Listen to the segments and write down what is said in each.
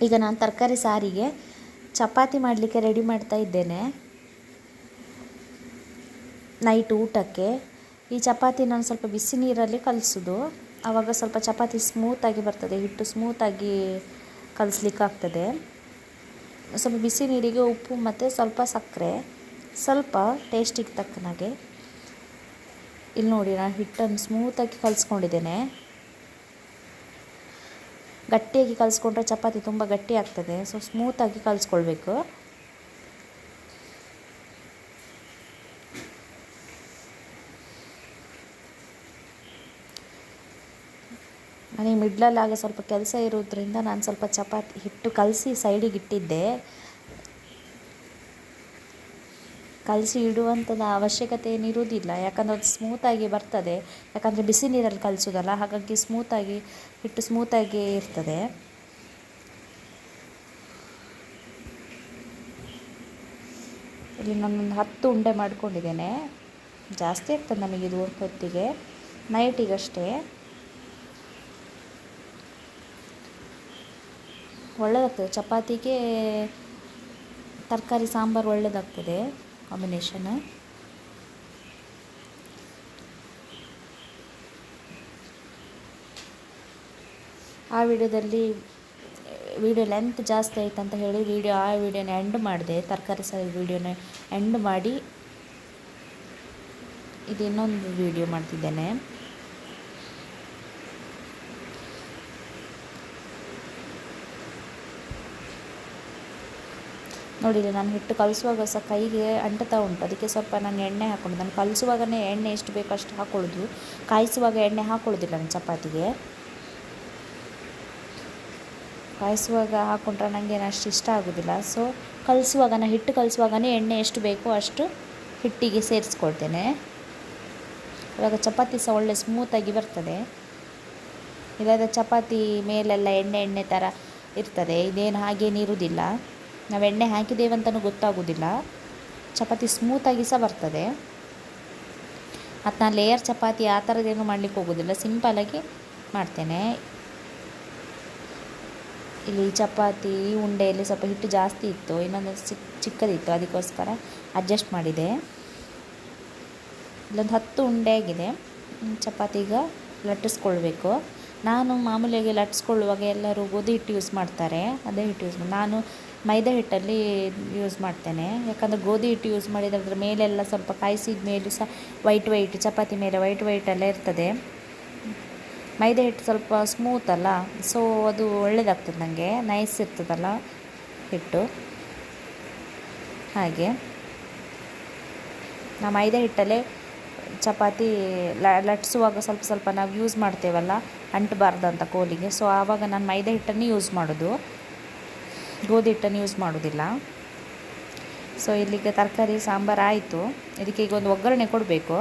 ಈಗ ನಾನು ತರಕಾರಿ ಸಾರಿಗೆ ಚಪಾತಿ ಮಾಡಲಿಕ್ಕೆ ರೆಡಿ ಮಾಡ್ತಾ ಇದ್ದೇನೆ ನೈಟ್ ಊಟಕ್ಕೆ. ಈ ಚಪಾತಿ ನಾನು ಸ್ವಲ್ಪ ಬಿಸಿ ನೀರಲ್ಲಿ ಕಲಿಸೋದು, ಆವಾಗ ಸ್ವಲ್ಪ ಚಪಾತಿ ಸ್ಮೂತಾಗಿ ಬರ್ತದೆ, ಹಿಟ್ಟು ಸ್ಮೂತಾಗಿ ಕಲಿಸ್ಲಿಕ್ಕಾಗ್ತದೆ. ಸ್ವಲ್ಪ ಬಿಸಿ ನೀರಿಗೆ ಉಪ್ಪು ಮತ್ತು ಸ್ವಲ್ಪ ಸಕ್ಕರೆ, ಸ್ವಲ್ಪ ಟೇಸ್ಟಿಗೆ ತಕ್ಕನಾಗೆ. ಇಲ್ಲಿ ನೋಡಿ, ನಾನು ಹಿಟ್ಟನ್ನು ಸ್ಮೂತಾಗಿ ಕಲಿಸ್ಕೊಂಡಿದ್ದೇನೆ. ಗಟ್ಟಿಯಾಗಿ ಕಲಿಸ್ಕೊಂಡ್ರೆ ಚಪಾತಿ ತುಂಬ ಗಟ್ಟಿ ಆಗ್ತದೆ, ಸೊ ಸ್ಮೂತಾಗಿ ಕಲಿಸ್ಕೊಳ್ಬೇಕು. ನನಗೆ ಮಿಡ್ಲಲ್ಲಾಗ ಸ್ವಲ್ಪ ಕೆಲಸ ಇರೋದ್ರಿಂದ ನಾನು ಸ್ವಲ್ಪ ಚಪಾತಿ ಹಿಟ್ಟು ಕಲಸಿ ಸೈಡಿಗೆ ಇಟ್ಟಿದ್ದೆ. ಕಲಸಿ ಇಡುವಂಥದ್ದು ಅವಶ್ಯಕತೆ ಏನಿರುವುದಿಲ್ಲ, ಯಾಕಂದರೆ ಅದು ಸ್ಮೂತಾಗಿ ಬರ್ತದೆ. ಯಾಕಂದರೆ ಬಿಸಿ ನೀರಲ್ಲಿ ಕಲಿಸೋದಲ್ಲ, ಹಾಗಾಗಿ ಸ್ಮೂತಾಗಿ ಹಿಟ್ಟು ಸ್ಮೂತಾಗಿ ಇರ್ತದೆ. ಇಲ್ಲಿ ನಾನೊಂದು 10 ಉಂಡೆ ಮಾಡ್ಕೊಂಡಿದ್ದೇನೆ. ಜಾಸ್ತಿ ಆಗ್ತದೆ ನಮಗಿದು ಹೊತ್ತಿಗೆ, ನೈಟಿಗಷ್ಟೇ. ಒಳ್ಳೆಯದಾಗ್ತದೆ ಚಪಾತಿಗೆ ತರಕಾರಿ ಸಾಂಬಾರು, ಒಳ್ಳೆಯದಾಗ್ತದೆ ಕಾಂಬಿನೇಷನ್. ಆ ವಿಡಿಯೋ ಲೆಂತ್ ಜಾಸ್ತಿ ಆಯ್ತು ಅಂತ ಹೇಳಿ ಆ ವಿಡಿಯೋನ ಎಂಡ್ ಮಾಡಿದೆ. ತರಕಾರಿ ವಿಡಿಯೋನ ಎಂಡ್ ಮಾಡಿ ಇದು ಇನ್ನೊಂದು ವಿಡಿಯೋ ಮಾಡ್ತಿದ್ದೇನೆ. ನೋಡಿರಿ, ನಾನು ಹಿಟ್ಟು ಕಲಿಸುವಾಗ ಸಹ ಕೈಗೆ ಅಂಟುತ್ತಾ ಉಂಟು, ಅದಕ್ಕೆ ಸ್ವಲ್ಪ ನಾನು ಎಣ್ಣೆ ಹಾಕ್ಕೊಂಡು, ನಾನು ಕಲಿಸುವಾಗನೇ ಎಣ್ಣೆ ಎಷ್ಟು ಬೇಕೋ ಅಷ್ಟು ಹಾಕ್ಕೊಳ್ಳೋದು, ಕಾಯಿಸುವಾಗ ಎಣ್ಣೆ ಹಾಕ್ಕೊಳ್ಳೋದಿಲ್ಲ ನಾನು ಚಪಾತಿಗೆ. ಕಾಯಿಸುವಾಗ ಹಾಕ್ಕೊಂಡ್ರೆ ನನಗೆ ಅಷ್ಟು ಇಷ್ಟ ಆಗೋದಿಲ್ಲ. ಸೊ ಕಲಿಸುವಾಗ, ನಾನು ಹಿಟ್ಟು ಕಲಿಸುವಾಗನೇ ಎಣ್ಣೆ ಎಷ್ಟು ಬೇಕೋ ಅಷ್ಟು ಹಿಟ್ಟಿಗೆ ಸೇರಿಸ್ಕೊಳ್ತೇನೆ. ಇವಾಗ ಚಪಾತಿ ಸಹ ಒಳ್ಳೆ ಸ್ಮೂತಾಗಿ ಬರ್ತದೆ. ಇಲ್ಲದ ಚಪಾತಿ ಮೇಲೆಲ್ಲ ಎಣ್ಣೆ ಥರ ಇರ್ತದೆ, ಇದೇನು ಹಾಗೇನಿರುವುದಿಲ್ಲ. ನಾವು ಎಣ್ಣೆ ಹಾಕಿದ್ದೇವಂತಲೂ ಗೊತ್ತಾಗೋದಿಲ್ಲ, ಚಪಾತಿ ಸ್ಮೂತಾಗಿ ಸಹ ಬರ್ತದೆ. ಮತ್ತು ನಾನು ಲೇಯರ್ ಚಪಾತಿ ಆ ಥರದ್ದೇನು ಮಾಡಲಿಕ್ಕೆ ಹೋಗೋದಿಲ್ಲ, ಸಿಂಪಲಾಗಿ ಮಾಡ್ತೇನೆ. ಇಲ್ಲಿ ಚಪಾತಿ ಉಂಡೆಯಲ್ಲಿ ಸ್ವಲ್ಪ ಹಿಟ್ಟು ಜಾಸ್ತಿ ಇತ್ತು, ಇನ್ನೊಂದು ಚಿಕ್ಕದಿತ್ತು, ಅದಕ್ಕೋಸ್ಕರ ಅಡ್ಜಸ್ಟ್ ಮಾಡಿದೆ. ಇಲ್ಲೊಂದು 10 ಉಂಡೆ ಆಗಿದೆ. ಚಪಾತಿಗ ಲಟ್ಟಿಸ್ಕೊಳ್ಬೇಕು. ನಾನು ಮಾಮೂಲಿಯಾಗಿ ಲಟ್ಟಿಸ್ಕೊಳ್ಳುವಾಗ ಎಲ್ಲರೂ ಗೋಧಿ ಹಿಟ್ಟು ಯೂಸ್ ಮಾಡ್ತಾರೆ, ಅದೇ ಹಿಟ್ಟು ಯೂಸ್ ಮಾಡಿ. ನಾನು ಮೈದಾ ಹಿಟ್ಟಲ್ಲಿ ಯೂಸ್ ಮಾಡ್ತೇನೆ, ಯಾಕಂದರೆ ಗೋಧಿ ಹಿಟ್ಟು ಯೂಸ್ ಮಾಡಿದರೆ ಅದರ ಮೇಲೆಲ್ಲ ಸ್ವಲ್ಪ ಕಾಯಿಸಿದ ಮೇಲೂ ಸಹ ವೈಟ್ ಚಪಾತಿ ಮೇಲೆ ವೈಟ್ ಎಲ್ಲ ಇರ್ತದೆ. ಮೈದಾ ಹಿಟ್ಟು ಸ್ವಲ್ಪ ಸ್ಮೂತ್ ಅಲ್ಲ, ಸೊ ಅದು ಒಳ್ಳೆಯದಾಗ್ತದೆ, ನನಗೆ ನೈಸ್ ಇರ್ತದಲ್ಲ ಹಿಟ್ಟು. ಹಾಗೆ ನಾವು ಮೈದಾ ಹಿಟ್ಟಲ್ಲೇ ಚಪಾತಿ ಲಟ್ಟಿಸುವಾಗ ಸ್ವಲ್ಪ ನಾವು ಯೂಸ್ ಮಾಡ್ತೇವಲ್ಲ, ಅಂಟಬಾರ್ದಂತ ಕೋಲಿಗೆ. ಸೊ ಆವಾಗ ನಾನು ಮೈದಾ ಹಿಟ್ಟನ್ನು ಯೂಸ್ ಮಾಡೋದು, ಗೋಧಿ ಹಿಟ್ಟನ್ನು ಯೂಸ್ ಮಾಡೋದಿಲ್ಲ. ಸೊ ಇಲ್ಲಿಗೆ ತರಕಾರಿ ಸಾಂಬಾರು ಆಯಿತು. ಇದಕ್ಕೆ ಈಗ ಒಂದು ಒಗ್ಗರಣೆ ಕೊಡಬೇಕು.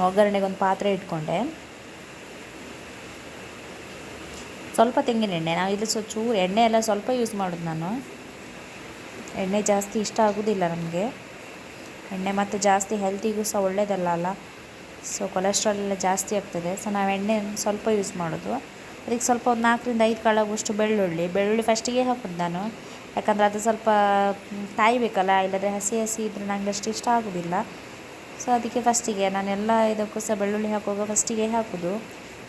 ಒಗ್ಗರಣೆಗೆ ಒಂದು ಪಾತ್ರೆ ಇಟ್ಕೊಂಡೆ. ಸ್ವಲ್ಪ ತೆಂಗಿನ ಎಣ್ಣೆ, ನಾವು ಇಲ್ಲಿ ಚೂರು ಎಣ್ಣೆ ಎಲ್ಲ ಸ್ವಲ್ಪ ಯೂಸ್ ಮಾಡೋದು. ನಾನು ಎಣ್ಣೆ ಜಾಸ್ತಿ ಇಷ್ಟ ಆಗೋದಿಲ್ಲ ನಮಗೆ, ಎಣ್ಣೆ ಮತ್ತು ಜಾಸ್ತಿ ಹೆಲ್ತಿಗೂ ಸಹ ಒಳ್ಳೆಯದಲ್ಲ ಅಲ್ಲ. ಸೊ ಕೊಲೆಸ್ಟ್ರಾಲ್ ಎಲ್ಲ ಜಾಸ್ತಿ ಆಗ್ತದೆ. ಸೊ ನಾವು ಎಣ್ಣೆ ಸ್ವಲ್ಪ ಯೂಸ್ ಮಾಡೋದು. ಅದಕ್ಕೆ ಸ್ವಲ್ಪ ಒಂದು 4ರಿಂದ 5 ಕಾಳಾಗುವಷ್ಟು ಬೆಳ್ಳುಳ್ಳಿ ಫಸ್ಟಿಗೆ ಹಾಕೋದು ನಾನು, ಯಾಕಂದರೆ ಅದು ಸ್ವಲ್ಪ ಕಾಯಬೇಕಲ್ಲ, ಇಲ್ಲದ್ರೆ ಹಸಿ ಇದ್ದರೆ ನನಗೆ ಅಷ್ಟು ಇಷ್ಟ ಆಗೋದಿಲ್ಲ. ಸೊ ಅದಕ್ಕೆ ಫಸ್ಟಿಗೆ ನಾನೆಲ್ಲ ಇದಕ್ಕೂ ಸಹ ಬೆಳ್ಳುಳ್ಳಿ ಹಾಕುವಾಗ ಫಸ್ಟಿಗೆ ಹಾಕೋದು.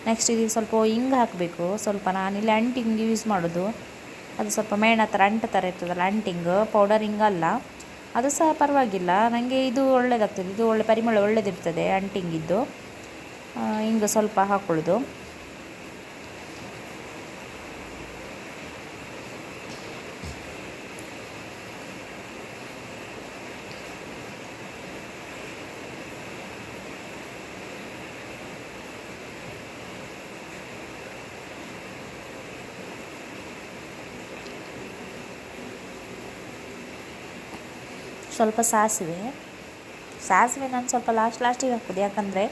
ನೆಕ್ಸ್ಟ್ ಇದಕ್ಕೆ ಸ್ವಲ್ಪ ಹಿಂಗೆ ಹಾಕಬೇಕು. ಸ್ವಲ್ಪ ನಾನಿಲ್ಲಿ ಅಂಟಿಂಗ್ ಯೂಸ್ ಮಾಡೋದು, ಅದು ಸ್ವಲ್ಪ ಮೇಣ ಥರ ಅಂಟು ಥರ ಇರ್ತದಲ್ಲ, ಅಂಟಿಂಗ್ ಪೌಡರ್ ಹಿಂಗಲ್ಲ, ಅದು ಸಹ ಪರವಾಗಿಲ್ಲ, ನನಗೆ ಇದು ಒಳ್ಳೆಯದಾಗ್ತದೆ. ಇದು ಒಳ್ಳೆ ಪರಿಮಳ ಒಳ್ಳೆಯದಿರ್ತದೆ ಅಂಟಿಂಗಿದ್ದು. ಹಿಂಗೆ ಸ್ವಲ್ಪ ಹಾಕ್ಕೊಳ್ಳೋದು. ಸ್ವಲ್ಪ ಸಾಸಿವೆ, ಸಾಸಿವೆ ನಾನು ಸ್ವಲ್ಪ ಲಾಸ್ಟಿಗೆ ಹಾಕೋದು, ಯಾಕಂದರೆ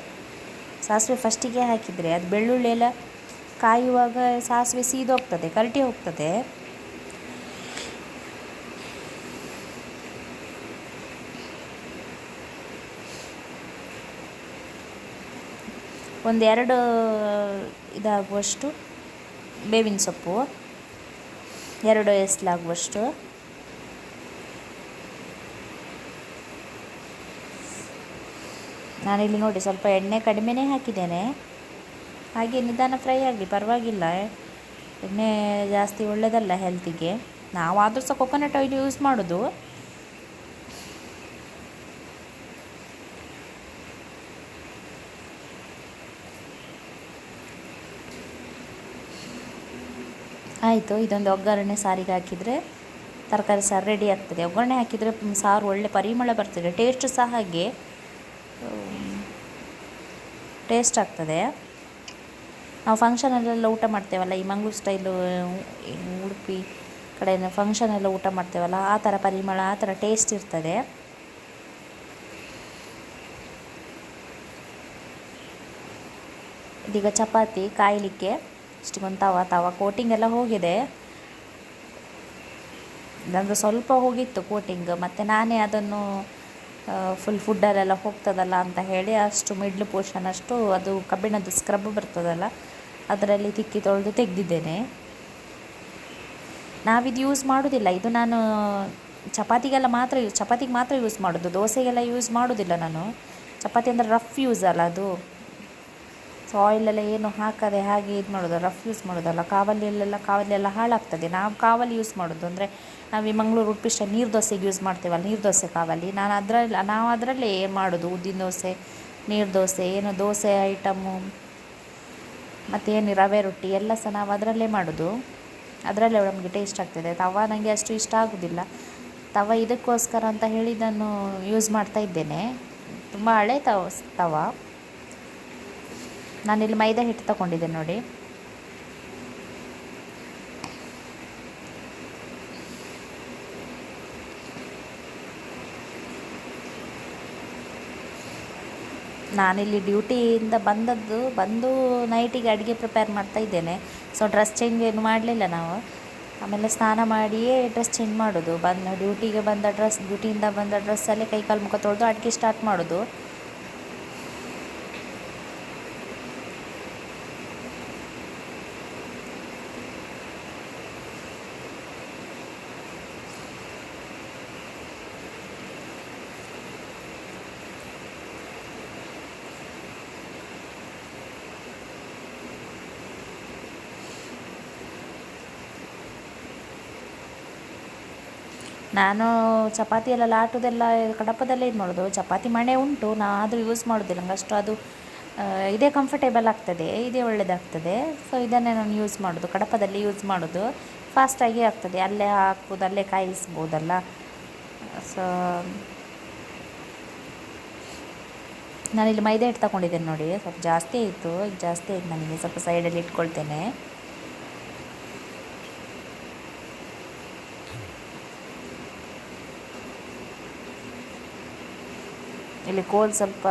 ಸಾಸಿವೆ ಫಸ್ಟಿಗೆ ಹಾಕಿದರೆ ಅದು ಬೆಳ್ಳುಳ್ಳಿ ಎಲ್ಲ ಕಾಯುವಾಗ ಸಾಸಿವೆ ಸೀದೋಗ್ತದೆ, ಕರಟಿ ಹೋಗ್ತದೆ. ಒಂದೆರಡು ಇದಾಗುವಷ್ಟು ಬೇವಿನ ಸೊಪ್ಪು, 2 ಎಸ್ಲಾಗುವಷ್ಟು. ನಾನಿಲ್ಲಿ ನೋಡಿ ಸ್ವಲ್ಪ ಎಣ್ಣೆ ಕಡಿಮೆನೇ ಹಾಕಿದ್ದೇನೆ, ಹಾಗೆ ನಿಧಾನ ಫ್ರೈ ಆಗಲಿ ಪರವಾಗಿಲ್ಲ. ಎಣ್ಣೆ ಜಾಸ್ತಿ ಒಳ್ಳೆಯದಲ್ಲ ಹೆಲ್ತಿಗೆ. ನಾವಾದರೂ ಸಹ ಕೊಕೊನಟ್ ಆಯಿಲ್ ಯೂಸ್ ಮಾಡೋದು. ಆಯಿತು, ಇದೊಂದು ಒಗ್ಗರಣೆ ಸಾರಿಗೆ ಹಾಕಿದರೆ ತರಕಾರಿ ಸಾರು ರೆಡಿ ಆಗ್ತದೆ. ಒಗ್ಗರಣೆ ಹಾಕಿದರೆ ಸಾರು ಒಳ್ಳೆ ಪರಿಮಳ ಬರ್ತದೆ, ಟೇಸ್ಟ್ ಸಹ ಹಾಗೆ ಟೇಸ್ಟ್ ಆಗ್ತದೆ. ನಾವು ಫಂಕ್ಷನಲ್ಲೆಲ್ಲ ಊಟ ಮಾಡ್ತೇವಲ್ಲ, ಈ ಮಂಗಳೂರು ಸ್ಟೈಲು ಉಡುಪಿ ಕಡೆ ಫಂಕ್ಷನೆಲ್ಲ ಊಟ ಮಾಡ್ತೇವಲ್ಲ, ಆ ಥರ ಪರಿಮಳ, ಆ ಥರ ಟೇಸ್ಟ್ ಇರ್ತದೆ. ಇದೀಗ ಚಪಾತಿ ಕಾಯಲಿಕ್ಕೆ ಇಷ್ಟಕ್ಕೊಂದು ತವ ಕೋಟಿಂಗ್ ಎಲ್ಲ ಹೋಗಿದೆ. ನಂದು ಸ್ವಲ್ಪ ಹೋಗಿತ್ತು ಕೋಟಿಂಗ್, ಮತ್ತು ನಾನೇ ಅದನ್ನು ಫುಲ್ ಫುಡ್ಡಲ್ಲೆಲ್ಲ ಹೋಗ್ತದಲ್ಲ ಅಂತ ಹೇಳಿ ಅಷ್ಟು ಮಿಡ್ಲ್ ಪೋರ್ಷನ್ ಅಷ್ಟು ಅದು ಕಬ್ಬಿಣದ ಸ್ಕ್ರಬ್ ಬರ್ತದಲ್ಲ ಅದರಲ್ಲಿ ತಿಕ್ಕಿ ತೊಳೆದು ತೆಗೆದಿದ್ದೇನೆ. ನಾವಿದು ಯೂಸ್ ಮಾಡೋದಿಲ್ಲ, ಇದು ನಾನು ಚಪಾತಿಗೆ ಮಾತ್ರ ಯೂಸ್ ಮಾಡೋದು, ದೋಸೆಗೆಲ್ಲ ಯೂಸ್ ಮಾಡೋದಿಲ್ಲ ನಾನು. ಚಪಾತಿ ಅಂದರೆ ರಫ್ ಯೂಸ್ ಅಲ್ಲ ಅದು, ಸೊ ಆಯಿಲೆಲ್ಲ ಏನು ಹಾಕದೆ ಹಾಗೆ ಇದು ಮಾಡೋದು, ರಫ್ ಯೂಸ್ ಮಾಡೋದಲ್ಲ. ಕಾವಲಿಯೆಲ್ಲ ಹಾಳಾಗ್ತದೆ. ನಾವು ಕಾವಲಿ ಯೂಸ್ ಮಾಡೋದು ಅಂದರೆ ನಾವು ಈ ಮಂಗಳೂರು ಉಡುಪಿ ಸ್ಟೈಲ್ ನೀರು ದೋಸೆಗೆ ಯೂಸ್ ಮಾಡ್ತೇವಲ್ಲ, ನೀರು ದೋಸೆ ಕಾವಲಿ. ನಾವು ಅದರಲ್ಲೇ ಮಾಡೋದು, ಉದ್ದಿನ ದೋಸೆ, ನೀರು ದೋಸೆ, ಏನು ದೋಸೆ ಐಟಮು ಮತ್ತೇನು ರವೆ ರೊಟ್ಟಿ ಎಲ್ಲ ಸಹ ನಾವು ಅದರಲ್ಲೇ ಮಾಡೋದು. ಅದರಲ್ಲೇ ನಮಗೆ ಟೇಸ್ಟ್ ಆಗ್ತದೆ. ತವ ನನಗೆ ಅಷ್ಟು ಇಷ್ಟ ಆಗೋದಿಲ್ಲ. ತವ ಇದಕ್ಕೋಸ್ಕರ ಅಂತ ಹೇಳಿ ನಾನು ಯೂಸ್ ಮಾಡ್ತಾ ಇದ್ದೇನೆ. ತುಂಬ ಹಳೆ ತವ. ನಾನಿಲ್ಲಿ ಮೈದಾ ಹಿಟ್ಟು ತಗೊಂಡಿದ್ದೇನೆ ನೋಡಿ. ನಾನಿಲ್ಲಿ ಡ್ಯೂಟಿಯಿಂದ ಬಂದು ನೈಟಿಗೆ ಅಡುಗೆ ಪ್ರಿಪೇರ್ ಮಾಡ್ತಾ ಇದ್ದೇನೆ. ಸೊ ಡ್ರೆಸ್ ಚೇಂಜ್ ಏನು ಮಾಡಲಿಲ್ಲ ನಾವು. ಆಮೇಲೆ ಸ್ನಾನ ಮಾಡಿಯೇ ಡ್ರೆಸ್ ಚೇಂಜ್ ಮಾಡೋದು. ಡ್ಯೂಟಿಯಿಂದ ಬಂದ ಡ್ರೆಸ್ಸಲ್ಲೇ ಕೈ ಕಾಲು ಮುಖ ತೊಳೆದು ಅಡುಗೆ ಸ್ಟಾರ್ಟ್ ಮಾಡೋದು. ನಾನು ಚಪಾತಿ ಎಲ್ಲ ಲಾಟುದೆಲ್ಲ ಕಡಪದಲ್ಲೇ ಇದು ಮಾಡೋದು. ಚಪಾತಿ ಮಣೆ ಉಂಟು, ನಾ ಆದರೂ ಯೂಸ್ ಮಾಡೋದಿಲ್ಲ. ನಂಗೆ ಅಷ್ಟು ಅದು ಇದೇ ಕಂಫರ್ಟೇಬಲ್ ಆಗ್ತದೆ, ಇದೇ ಒಳ್ಳೆಯದಾಗ್ತದೆ. ಸೊ ಇದನ್ನೇ ನಾನು ಯೂಸ್ ಮಾಡೋದು, ಕಡಪದಲ್ಲಿ ಯೂಸ್ ಮಾಡೋದು. ಫಾಸ್ಟಾಗಿ ಆಗ್ತದೆ, ಅಲ್ಲೇ ಹಾಕ್ಬೋದು, ಅಲ್ಲೇ ಕಾಯಿಸ್ಬೋದಲ್ಲ. ಸೊ ನಾನಿಲ್ಲಿ ಮೈದಾ ಹಿಟ್ಟು ತಗೊಂಡಿದ್ದೇನೆ ನೋಡಿ. ಸ್ವಲ್ಪ ಜಾಸ್ತಿ ಆಯಿತು ನನಗೆ, ಸ್ವಲ್ಪ ಸೈಡಲ್ಲಿ ಇಟ್ಕೊಳ್ತೇನೆ. ಇಲ್ಲಿ ಕೋಲ್ ಸ್ವಲ್ಪ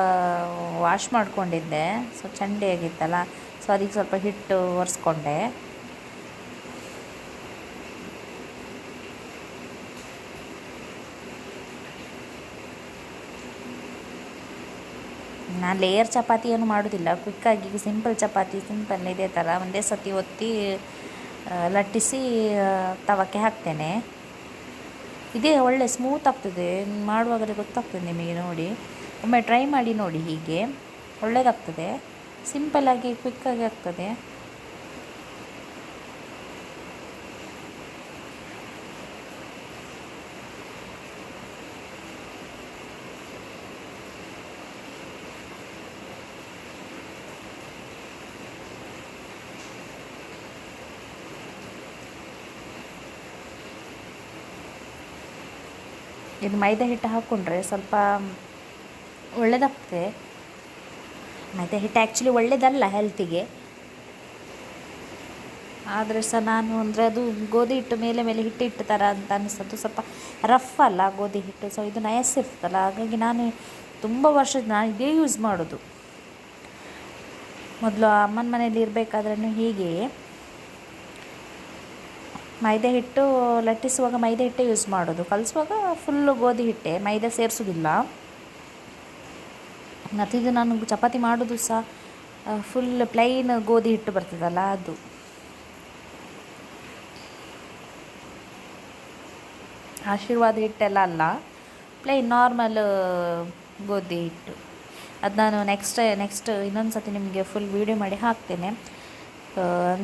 ವಾಶ್ ಮಾಡ್ಕೊಂಡಿದ್ದೆ, ಸೊ ಚಂಡಿ ಆಗಿತ್ತಲ್ಲ, ಸೊ ಅದಕ್ಕೆ ಸ್ವಲ್ಪ ಹಿಟ್ಟು ಒರೆಸ್ಕೊಂಡೆ. ನಾನು ಲೇಯರ್ ಚಪಾತಿ ಏನು ಮಾಡೋದಿಲ್ಲ, ಕ್ವಿಕ್ಕಾಗಿ ಸಿಂಪಲ್ ಚಪಾತಿ, ಸಿಂಪಲ್ ಇದೇ ಥರ ಒಂದೇ ಸತಿ ಒತ್ತಿ ಲಟ್ಟಿಸಿ ತವಕ್ಕೆ ಹಾಕ್ತೇನೆ. ಇದೇ ಒಳ್ಳೆ ಸ್ಮೂತ್ ಆಗ್ತದೆ, ಮಾಡುವಾಗಲೇ ಗೊತ್ತಾಗ್ತದೆ ನಿಮಗೆ ನೋಡಿ. ಒಮ್ಮೆ ಟ್ರೈ ಮಾಡಿ ನೋಡಿ, ಹೀಗೆ ಒಳ್ಳೆಯದಾಗ್ತದೆ, ಸಿಂಪಲ್ಲಾಗಿ ಕ್ವಿಕ್ಕಾಗಿ ಆಗ್ತದೆ. ಇದು ಮೈದಾ ಹಿಟ್ಟು ಹಾಕ್ಕೊಂಡ್ರೆ ಸ್ವಲ್ಪ ಒಳ್ಳೆಯದಾಗ್ತದೆ. ಮೈದಾ ಹಿಟ್ಟು ಆ್ಯಕ್ಚುಲಿ ಒಳ್ಳೆಯದಲ್ಲ ಹೆಲ್ತಿಗೆ, ಆದರೆ ಸಹ ನಾನು ಅಂದರೆ ಅದು ಗೋಧಿ ಹಿಟ್ಟು ಮೇಲೆ ಹಿಟ್ಟು ಥರ ಅಂತ ಅನಿಸ್ತದೆ, ಸ್ವಲ್ಪ ರಫ್ ಅಲ್ಲ ಗೋಧಿ ಹಿಟ್ಟು. ಸೊ ಇದು ನಯಸ್ ಇರ್ತದಲ್ಲ, ಹಾಗಾಗಿ ನಾನು ತುಂಬ ವರ್ಷದ ನಾನು ಇದೇ ಯೂಸ್ ಮಾಡೋದು. ಮೊದಲು ಅಮ್ಮನ ಮನೇಲಿ ಇರಬೇಕಾದ್ರೂ ಹೀಗೆ ಮೈದಾ ಹಿಟ್ಟು ಲಟ್ಟಿಸುವಾಗ ಮೈದಾ ಹಿಟ್ಟೇ ಯೂಸ್ ಮಾಡೋದು, ಕಲಿಸುವಾಗ ಫುಲ್ಲು ಗೋಧಿ ಹಿಟ್ಟೆ, ಮೈದಾ ಸೇರಿಸೋದಿಲ್ಲ. ಮತ್ತು ಇದು ನಾನು ಚಪಾತಿ ಮಾಡೋದು ಸಹ ಫುಲ್ ಪ್ಲೈನ್ ಗೋಧಿ ಹಿಟ್ಟು ಬರ್ತದಲ್ಲ ಅದು. ಆಶೀರ್ವಾದ ಹಿಟ್ಟೆಲ್ಲ ಅಲ್ಲ, ಪ್ಲೈನ್ ನಾರ್ಮಲ್ ಗೋಧಿ ಹಿಟ್ಟು. ಅದು ನಾನು ನೆಕ್ಸ್ಟ್ ಇನ್ನೊಂದು ಸತಿ ನಿಮಗೆ ಫುಲ್ ವೀಡಿಯೋ ಮಾಡಿ ಹಾಕ್ತೇನೆ.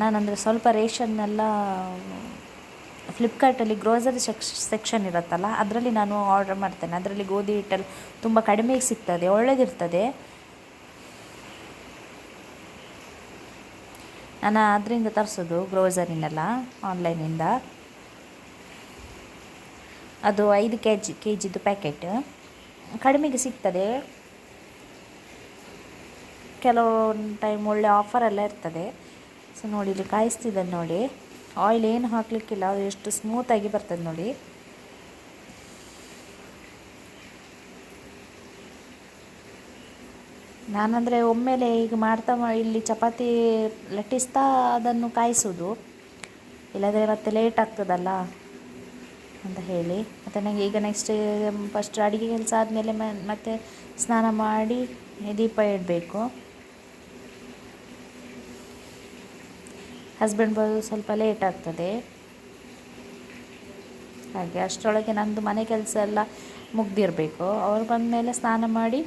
ನಾನಂದರೆ ಸ್ವಲ್ಪ ರೇಷನ್ನೆಲ್ಲ ಫ್ಲಿಪ್ಕಾರ್ಟಲ್ಲಿ ಗ್ರೋಸರಿ ಸೆಕ್ಷನ್ ಇರುತ್ತಲ್ಲ, ಅದರಲ್ಲಿ ನಾನು ಆರ್ಡರ್ ಮಾಡ್ತೇನೆ. ಅದರಲ್ಲಿ ಗೋಧಿ ಹಿಟ್ಟಲ್ಲಿ ತುಂಬ ಕಡಿಮೆಗೆ ಸಿಗ್ತದೆ, ಒಳ್ಳೆದಿರ್ತದೆ. ನಾನು ಅದರಿಂದ ತರಿಸೋದು ಗ್ರೋಸರಿನೆಲ್ಲ ಆನ್ಲೈನಿಂದ. ಅದು 5 ಕೆ ಜಿದು ಪ್ಯಾಕೆಟ್ ಕಡಿಮೆಗೆ ಸಿಗ್ತದೆ. ಕೆಲವು ಟೈಮ್ ಒಳ್ಳೆ ಆಫರೆಲ್ಲ ಇರ್ತದೆ. ಸೊ ನೋಡಿ, ಇಲ್ಲಿ ಕಾಯಿಸ್ತಿದ್ದಾನೆ ನೋಡಿ. ಆಯಿಲ್ ಏನು ಹಾಕಲಿಕ್ಕಿಲ್ಲ, ಅದು ಎಷ್ಟು ಸ್ಮೂತಾಗಿ ಬರ್ತದೆ ನೋಡಿ. ನಾನಂದರೆ ಒಮ್ಮೆಲೆ ಈಗ ಇಲ್ಲಿ ಚಪಾತಿ ಲಟ್ಟಿಸ್ತಾ ಅದನ್ನು ಕಾಯಿಸೋದು, ಇಲ್ಲಾಂದರೆ ಮತ್ತೆ ಲೇಟ್ ಆಗ್ತದಲ್ಲ ಅಂತ ಹೇಳಿ. ಮತ್ತು ನನಗೆ ಈಗ ನೆಕ್ಸ್ಟ್ ಫಸ್ಟ್ ಅಡುಗೆ ಕೆಲಸ ಆದಮೇಲೆ ಮತ್ತೆ ಸ್ನಾನ ಮಾಡಿ ದೀಪ ಇಡಬೇಕು. ಹಸ್ಬೆಂಡ್ ಬರೋದು ಸ್ವಲ್ಪ ಲೇಟ್ ಆಗ್ತದೆ, ಹಾಗೆ ಅಷ್ಟರೊಳಗೆ ನಂದು ಮನೆ ಕೆಲಸ ಎಲ್ಲ ಮುಗ್ದಿರಬೇಕು. ಅವ್ರು ಬಂದಮೇಲೆ ಸ್ನಾನ ಮಾಡಿ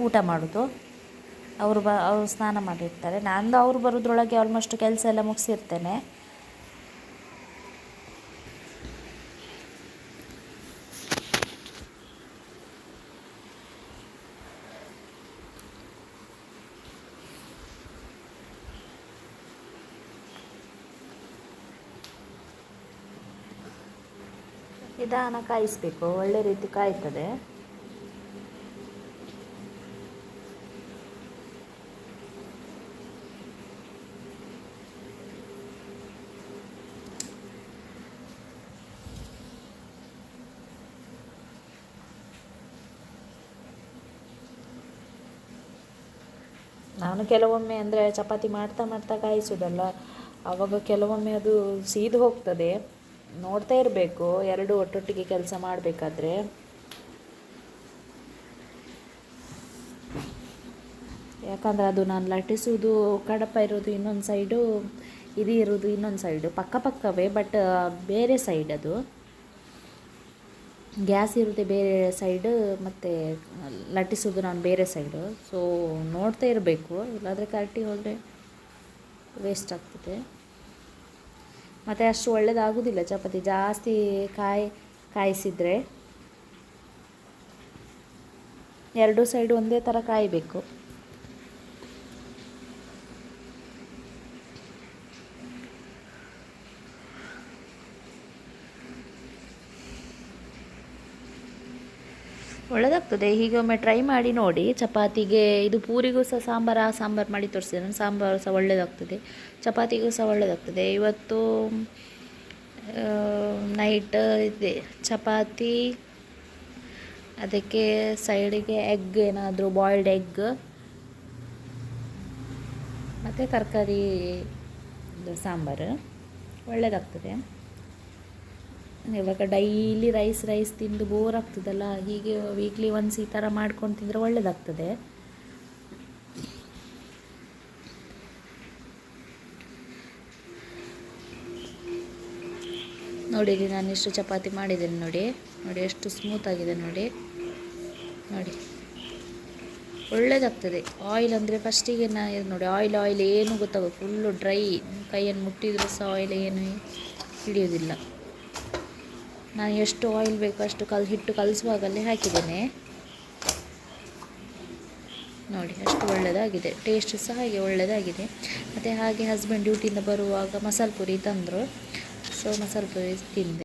ಊಟ ಮಾಡೋದು. ಅವರು ಸ್ನಾನ ಮಾಡಿರ್ತಾರೆ, ನಾನು ಅವ್ರು ಬರೋದ್ರೊಳಗೆ ಆಲ್ಮೋಸ್ಟ್ ಕೆಲಸ ಎಲ್ಲ ಮುಗಿಸಿರ್ತೇನೆ. ನಿಧಾನ ಕಾಯಿಸಬೇಕು, ಒಳ್ಳೆ ರೀತಿ ಕಾಯ್ತದೆ. ನಾನು ಕೆಲವೊಮ್ಮೆ ಅಂದರೆ ಚಪಾತಿ ಮಾಡ್ತಾ ಕಾಯಿಸೋದಲ್ಲ, ಆವಾಗ ಕೆಲವೊಮ್ಮೆ ಅದು ಸೀದು ಹೋಗ್ತದೆ. ನೋಡ್ತಾ ಇರಬೇಕು, ಎರಡು ಒಟ್ಟೊಟ್ಟಿಗೆ ಕೆಲಸ ಮಾಡಬೇಕಾದ್ರೆ. ಯಾಕಂದರೆ ಅದು ನಾನು ಲಟ್ಟಿಸೋದು ಕಡಪ ಇರೋದು ಇನ್ನೊಂದು ಸೈಡು, ಇದು ಇರೋದು ಇನ್ನೊಂದು ಸೈಡು, ಪಕ್ಕವೇ, ಬಟ್ ಬೇರೆ ಸೈಡ್. ಅದು ಗ್ಯಾಸ್ ಇರುತ್ತೆ ಬೇರೆ ಸೈಡು, ಮತ್ತು ಲಟ್ಟಿಸೋದು ನಾನು ಬೇರೆ ಸೈಡು. ಸೊ ನೋಡ್ತಾ ಇರಬೇಕು, ಇಲ್ಲಾಂದರೆ ಕರೆಕ್ಟಿಗೆ ಹೋದರೆ ವೇಸ್ಟ್ ಆಗ್ತದೆ. ಮತ್ತು ಅಷ್ಟು ಒಳ್ಳೆಯದಾಗೋದಿಲ್ಲ ಚಪಾತಿ ಜಾಸ್ತಿ ಕಾಯಿಸಿದರೆ. ಎರಡೂ ಸೈಡು ಒಂದೇ ಥರ ಕಾಯಬೇಕು. ಒಳ್ಳೆಯದಾಗ್ತದೆ. ಹೀಗೆ ಒಮ್ಮೆ ಟ್ರೈ ಮಾಡಿ ನೋಡಿ. ಚಪಾತಿಗೆ ಇದು ಪೂರಿಗೂ ಸಹ ಸಾಂಬಾರು ಮಾಡಿ ತೋರಿಸಿದೆ. ಸಾಂಬಾರು ಸಹ ಒಳ್ಳೆಯದಾಗ್ತದೆ, ಚಪಾತಿಗೂ ಸಹ ಒಳ್ಳೆಯದಾಗ್ತದೆ. ಇವತ್ತು ನೈಟ್ ಇದೆ ಚಪಾತಿ, ಅದಕ್ಕೆ ಸೈಡಿಗೆ ಎಗ್, ಏನಾದರೂ ಬಾಯ್ಲ್ಡ್ ಎಗ್ ಮತ್ತು ತರಕಾರಿ ಸಾಂಬಾರು ಒಳ್ಳೆಯದಾಗ್ತದೆ. ಇವಾಗ ಡೈಲಿ ರೈಸ್ ತಿಂದು ಬೋರ್ ಆಗ್ತದಲ್ಲ, ಹೀಗೆ ವೀಕ್ಲಿ ಒನ್ಸ್ ಈ ಥರ ಮಾಡ್ಕೊಂಡು ತಿಂದರೆ ಒಳ್ಳೆಯದಾಗ್ತದೆ. ನೋಡಿ, ನಾನು ಎಷ್ಟು ಚಪಾತಿ ಮಾಡಿದ್ದೇನೆ ನೋಡಿ ಎಷ್ಟು ಸ್ಮೂತಾಗಿದೆ ನೋಡಿ. ಒಳ್ಳೆಯದಾಗ್ತದೆ. ಆಯಿಲ್ ಅಂದರೆ ಫಸ್ಟಿಗೆ ನೋಡಿ, ಆಯಿಲ್ ಏನು ಗೊತ್ತಾಗೋದು, ಫುಲ್ಲು ಡ್ರೈ. ಕೈಯನ್ನು ಮುಟ್ಟಿದರೂ ಸಹ ಆಯಿಲ್ ಏನು ಹಿಡಿಯೋದಿಲ್ಲ. ನಾನು ಎಷ್ಟು ಆಯಿಲ್ ಬೇಕು ಅಷ್ಟು ಹಿಟ್ಟು ಕಲಿಸುವಾಗಲೇ ಹಾಕಿದ್ದೇನೆ ನೋಡಿ. ಅಷ್ಟು ಒಳ್ಳೆಯದಾಗಿದೆ, ಟೇಸ್ಟ್ ಸಹ ಹಾಗೆ ಒಳ್ಳೆಯದಾಗಿದೆ. ಮತ್ತು ಹಾಗೆ ಹಸ್ಬೆಂಡ್ ಡ್ಯೂಟಿಯಿಂದ ಬರುವಾಗ ಮಸಾಲೆ ಪುರಿ ತಂದರು. ಸೊ ಮಸಾಲೆ ಪುರಿ ತಿಂದೆ.